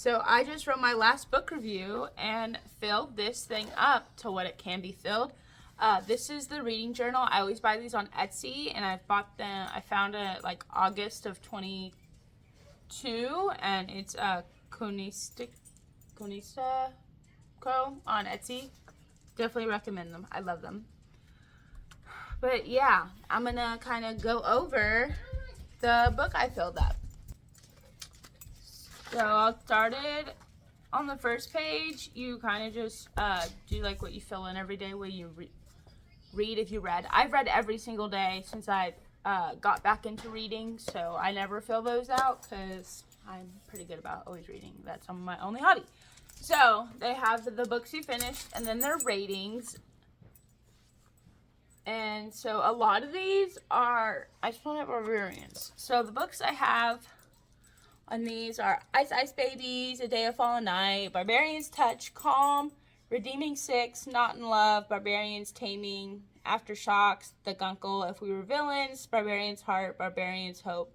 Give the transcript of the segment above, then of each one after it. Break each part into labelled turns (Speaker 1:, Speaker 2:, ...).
Speaker 1: So I just wrote my last book review and filled this thing up to what it can be filled. This is the reading journal. I always buy these on Etsy, and I bought them. I found it like August of 22, and it's Konista Co. on Etsy. Definitely recommend them. I love them. But yeah, I'm gonna kind of go over the book I filled up. So I started on the first page. You kind of just do like what you fill in every day, what you read if you read. I've read every single day since I got back into reading, so I never fill those out because I'm pretty good about always reading. That's my only hobby. So they have the books you finished and then their ratings. And so a lot of these are, I just want to have Barbarians. So the books I have on these are Ice Ice Babies, A Day of Fallen Night, Barbarians Touch, Calm, Redeeming Six, Not in Love, Barbarians Taming, Aftershocks, The Guncle, If We Were Villains, Barbarians Heart, Barbarians Hope,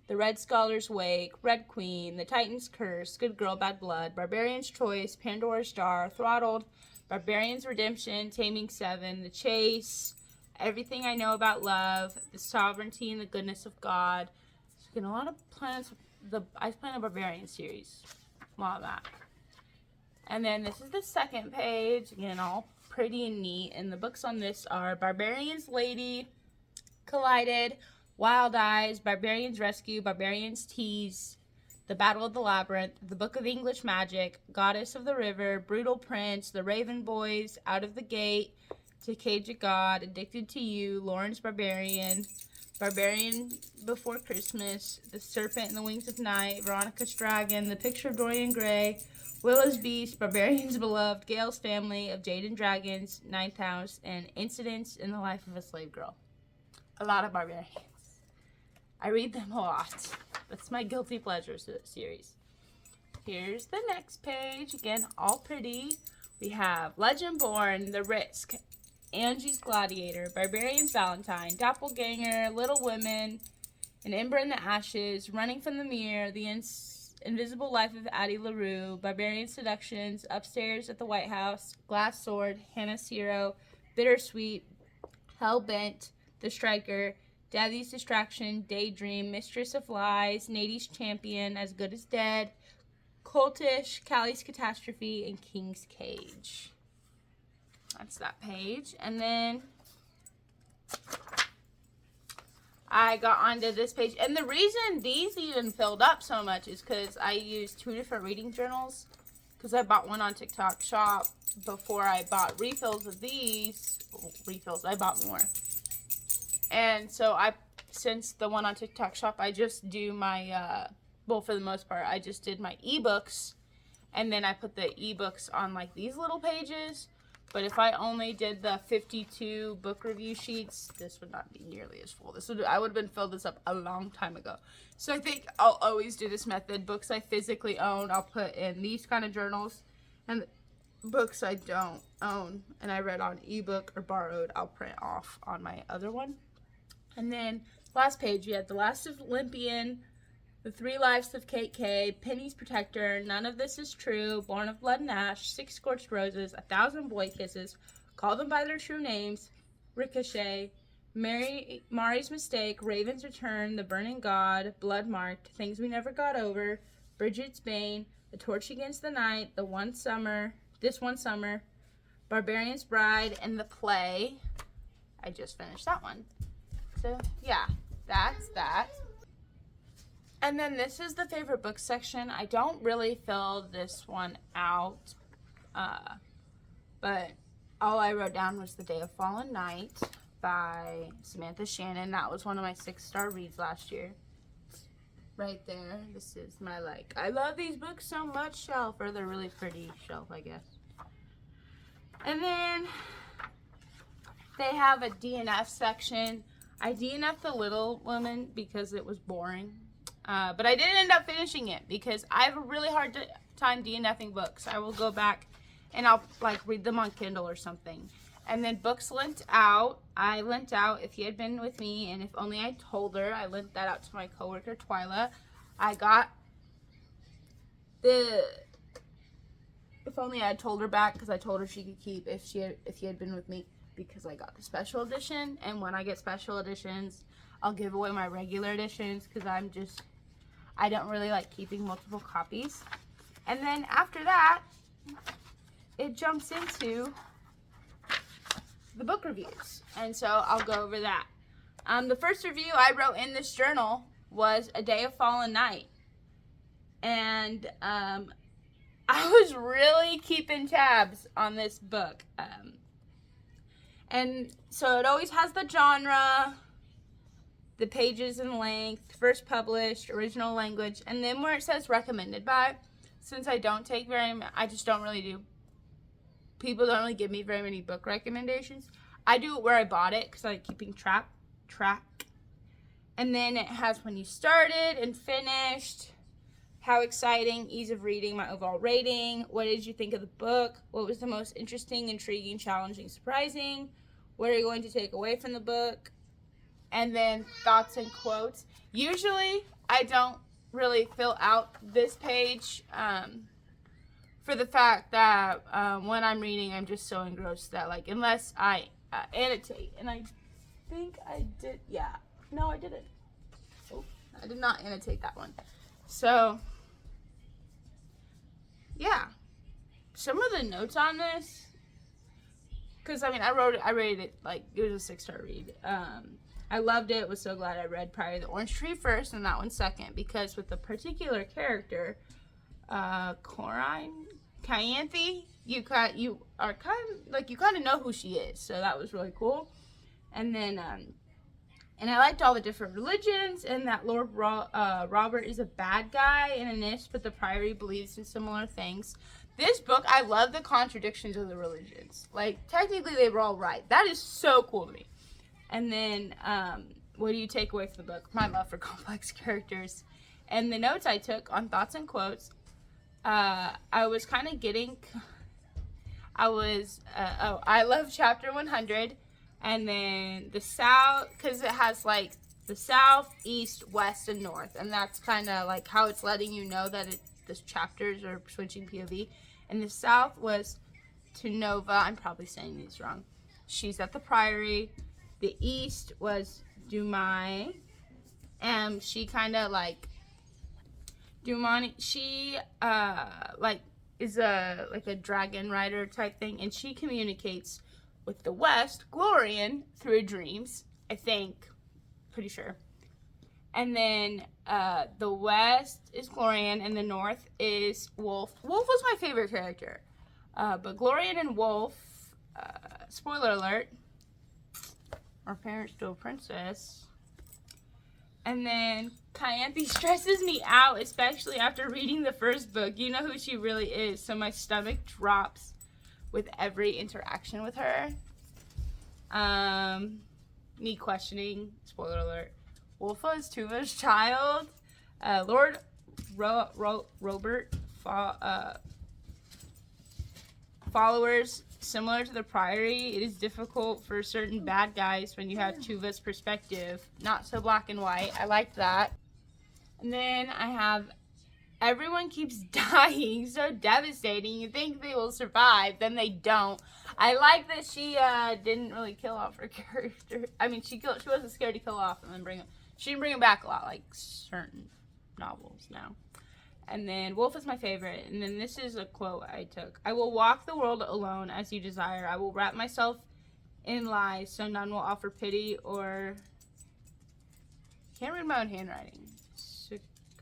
Speaker 1: The Red Scholar's Wake, Red Queen, The Titan's Curse, Good Girl, Bad Blood, Barbarian's Choice, Pandora's Jar, Throttled, Barbarian's Redemption, Taming Seven, The Chase, Everything I Know About Love, The Sovereignty and the Goodness of God. So getting a lot of planets. I plan a Barbarian series. A lot of that. And then this is the second page. Again, all pretty and neat. And the books on this are Barbarians Lady, Collided, Wild Eyes, Barbarians Rescue, Barbarians Tease, The Battle of the Labyrinth, The Book of English Magic, Goddess of the River, Brutal Prince, The Raven Boys, Out of the Gate, To Cage of God, Addicted to You, Lawrence Barbarian, Barbarian Before Christmas, The Serpent and the Wings of Night, Veronica's Dragon, The Picture of Dorian Gray, Willow's Beast, Barbarians Beloved, Gale's Family, Of Jade and Dragons, Ninth House, and Incidents in the Life of a Slave Girl. A lot of Barbarians. I read them a lot. That's my guilty pleasure series. Here's the next page. Again, all pretty. We have Legend Born, The Risk, Angie's Gladiator, Barbarian's Valentine, Doppelganger, Little Women, An Ember in the Ashes, Running from the Mirror, The Invisible Life of Addie LaRue, Barbarian Seductions, Upstairs at the White House, Glass Sword, Hannah's Hero, Bittersweet, Hellbent, The Striker, Daddy's Distraction, Daydream, Mistress of Lies, Nadie's Champion, As Good as Dead, Cultish, Callie's Catastrophe, and King's Cage. That's that page. And then I got onto this page. And the reason these even filled up so much is because I used 2 different reading journals. Because I bought one on TikTok Shop before I bought refills of these. Refills, I bought more. And so since the one on TikTok Shop, I just do my, well, for the most part, I just did my ebooks. And then I put the ebooks on like these little pages. But if I only did the 52 book review sheets, this would not be nearly as full. I would have been filled this up a long time ago. So I think I'll always do this method. Books I physically own, I'll put in these kind of journals. And books I don't own and I read on ebook or borrowed, I'll print off on my other one. And then last page, we had The Last of Olympian, The 3 Lives of Kate K, Penny's Protector, None of This is True, Born of Blood and Ash, 6 Scorched Roses, 1,000 Boy Kisses, Call Them by Their True Names, Ricochet, Mari's Mistake, Raven's Return, The Burning God, Blood Marked, Things We Never Got Over, Bridget's Bane, The Torch Against the Night, This One Summer, Barbarian's Bride, and The Play. I just finished that one. So, yeah, that's that. And then this is the favorite book section. I don't really fill this one out, but all I wrote down was The Day of Fallen Night by Samantha Shannon. That was one of my 6-star reads last year. Right there. This is my, I love these books so much shelf, or they're really pretty shelf, I guess. And then they have a DNF section. I DNF'd The Little Woman because it was boring. But I did end up finishing it because I have a really hard time DNFing books. I will go back and I'll read them on Kindle or something. And then books lent out. I lent out If You Had Been With Me and If Only I Told Her. I lent that out to my coworker Twyla. I got If only I had told her back, because I told her she could keep if he had been with me, because I got the special edition, and when I get special editions, I'll give away my regular editions, because I don't really like keeping multiple copies. And then after that, it jumps into the book reviews, and so I'll go over that. The first review I wrote in this journal was A Day of Fallen Night, and I was really keeping tabs on this book, and so it always has the genre, the pages and length, first published, original language, and then where it says recommended by, since I don't take I just don't really do, people don't really give me very many book recommendations. I do it where I bought it, because I like keeping track. And then it has when you started and finished, how exciting, ease of reading, my overall rating, what did you think of the book, what was the most interesting, intriguing, challenging, surprising, what are you going to take away from the book, and then thoughts and quotes. Usually I don't really fill out this page for the fact that when I'm reading, I'm just so engrossed that, like, unless I annotate, and I think I did, yeah, no, I didn't. Oh, I did not annotate that one. So, yeah, some of the notes on this, because I mean, I rated it like it was a 6-star read. I loved it. Was so glad I read probably The Orange Tree first and that one second, because with the particular character, Corinne Cayanthe, you kind of know who she is, so that was really cool. And then and I liked all the different religions, and that Lord Robert is a bad guy and a NIST, but the Priory believes in similar things. This book, I love the contradictions of the religions. Like, technically they were all right. That is so cool to me. And then, what do you take away from the book? My love for complex characters. And the notes I took on thoughts and quotes, I was kind of I love chapter 100. And then the south, because it has like the south, east, west, and north. And that's kind of like how it's letting you know that the chapters are switching POV. And the south was to Nova. I'm probably saying these wrong. She's at the Priory. The east was Dumai. And she kind of like, Dumani, she like is a dragon rider type thing. And she communicates with the west, Glorian, through dreams, I think. Pretty sure. And then the west is Glorian, and the north is Wolf. Wolf was my favorite character. But Glorian and Wolf, spoiler alert, are parents to a princess. And then Cayanthe stresses me out, especially after reading the first book. You know who she really is, so my stomach drops with every interaction with her. Me questioning, spoiler alert, Wolfa is Tuva's child. Lord Robert followers similar to the Priory. It is difficult for certain bad guys when you have Tuva's perspective. Not so black and white. I liked that. And then I have everyone keeps dying, so devastating. You think they will survive, then they don't. I like that she didn't really kill off her character. I mean, she wasn't scared to kill off and then she didn't bring him back a lot, like certain novels now. And then Wolf is my favorite. And then this is a quote I took. I will walk the world alone as you desire. I will wrap myself in lies so none will offer pity or... Can't read my own handwriting.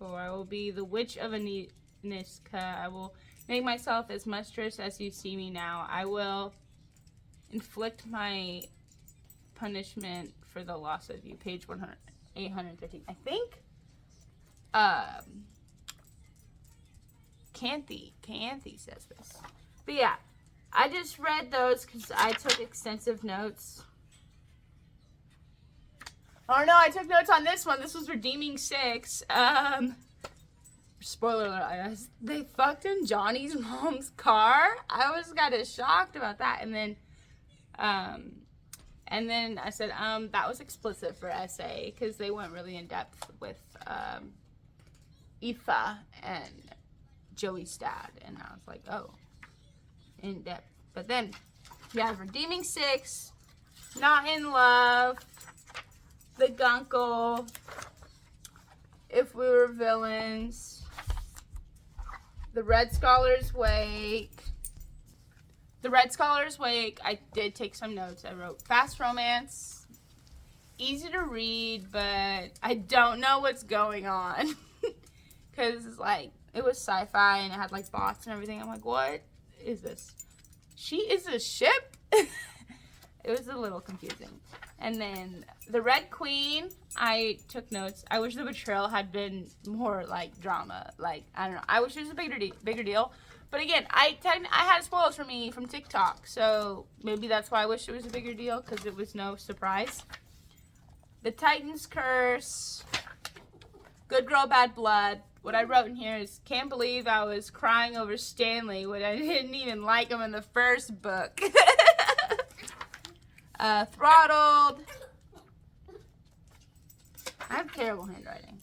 Speaker 1: I will be the witch of Aniska. I will make myself as monstrous as you see me now. I will inflict my punishment for the loss of you. Page 813. I think Cayanthe says this. But yeah, I just read those because I took extensive notes. Oh no, I took notes on this one. This was Redeeming 6. Spoiler alert, they fucked in Johnny's mom's car. I was kind of shocked about that. And then I said, that was explicit for SA because they went really in depth with Aoife and Joey's dad. And I was like, oh, in depth. But then you have Redeeming Six, Not in Love, The Gunkle, If We Were Villains, The Red Scholar's Wake. The Red Scholar's Wake, I did take some notes. I wrote fast romance, easy to read, but I don't know what's going on. Because, like, it was sci-fi and it had, like, bots and everything. I'm like, what is this? She is a ship? It was a little confusing. And then The Red Queen, I took notes. I wish the betrayal had been more, like, drama. Like, I don't know. I wish it was a bigger deal. But again, I had spoilers for me from TikTok, so maybe that's why I wish it was a bigger deal, because it was no surprise. The Titan's Curse, Good Girl, Bad Blood. What I wrote in here is, can't believe I was crying over Stanley when I didn't even like him in the first book. Throttled. I have terrible handwriting.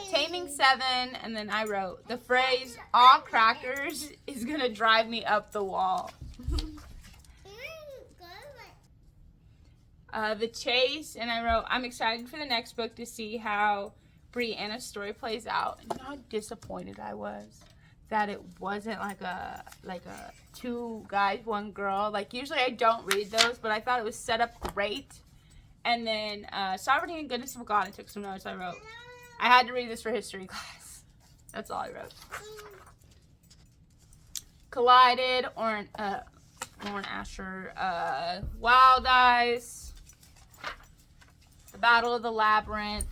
Speaker 1: Taming 7, and then I wrote, the phrase, "aw crackers," is gonna drive me up the wall. The Chase, and I wrote, I'm excited for the next book to see how Brianna's story plays out. And how disappointed I was that it wasn't like a 2 guys, 1 girl. Like, usually I don't read those, but I thought it was set up great. And then Sovereignty and Goodness of God, I took some notes. I wrote, I had to read this for history class. That's all I wrote. Collided, Lauren Asher, Wild Eyes, The Battle of the Labyrinth,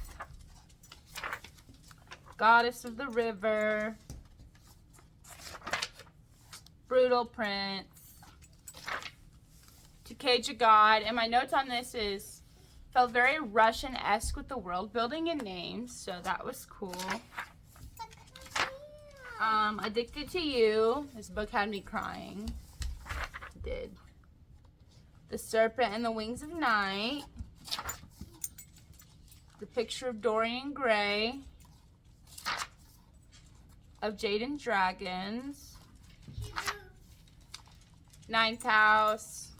Speaker 1: Goddess of the River, Brutal Prince, To Cage a God. And my notes on this is, felt very Russian-esque with the world building and names, so that was cool. Addicted to You. This book had me crying. It did. The Serpent and the Wings of Night. The Picture of Dorian Gray. Of Jade and Dragons. Ninth House.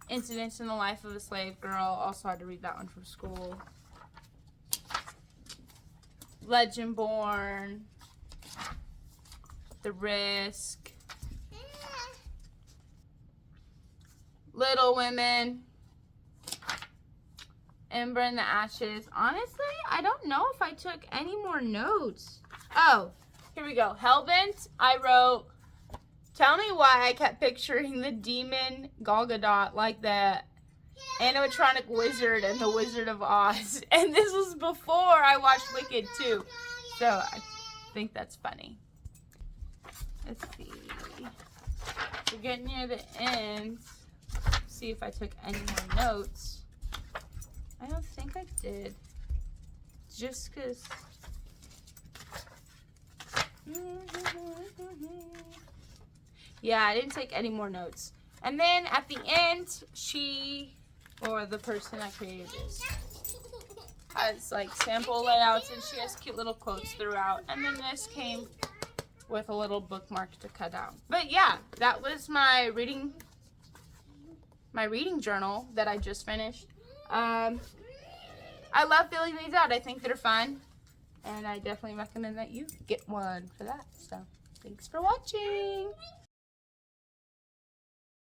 Speaker 1: Incidents in the Life of a Slave Girl. Also had to read that one from school. Legendborn. The Risk. Little Women. Ember in the Ashes. Honestly, I don't know if I took any more notes. Oh, here we go. Hellbent. I wrote, tell me why I kept picturing the demon Gal Gadot like the animatronic wizard in The Wizard of Oz. And this was before I watched Wicked too. So I think that's funny. Let's see. We're getting near the end. See if I took any more notes. I don't think I did. Just because... Yeah, I didn't take any more notes. And then at the end, she, or the person that created this, has like sample layouts, and she has cute little quotes throughout. And then this came with a little bookmark to cut out. But yeah, that was my reading journal that I just finished. I love filling these out. I think they're fun, and I definitely recommend that you get one for that. So thanks for watching.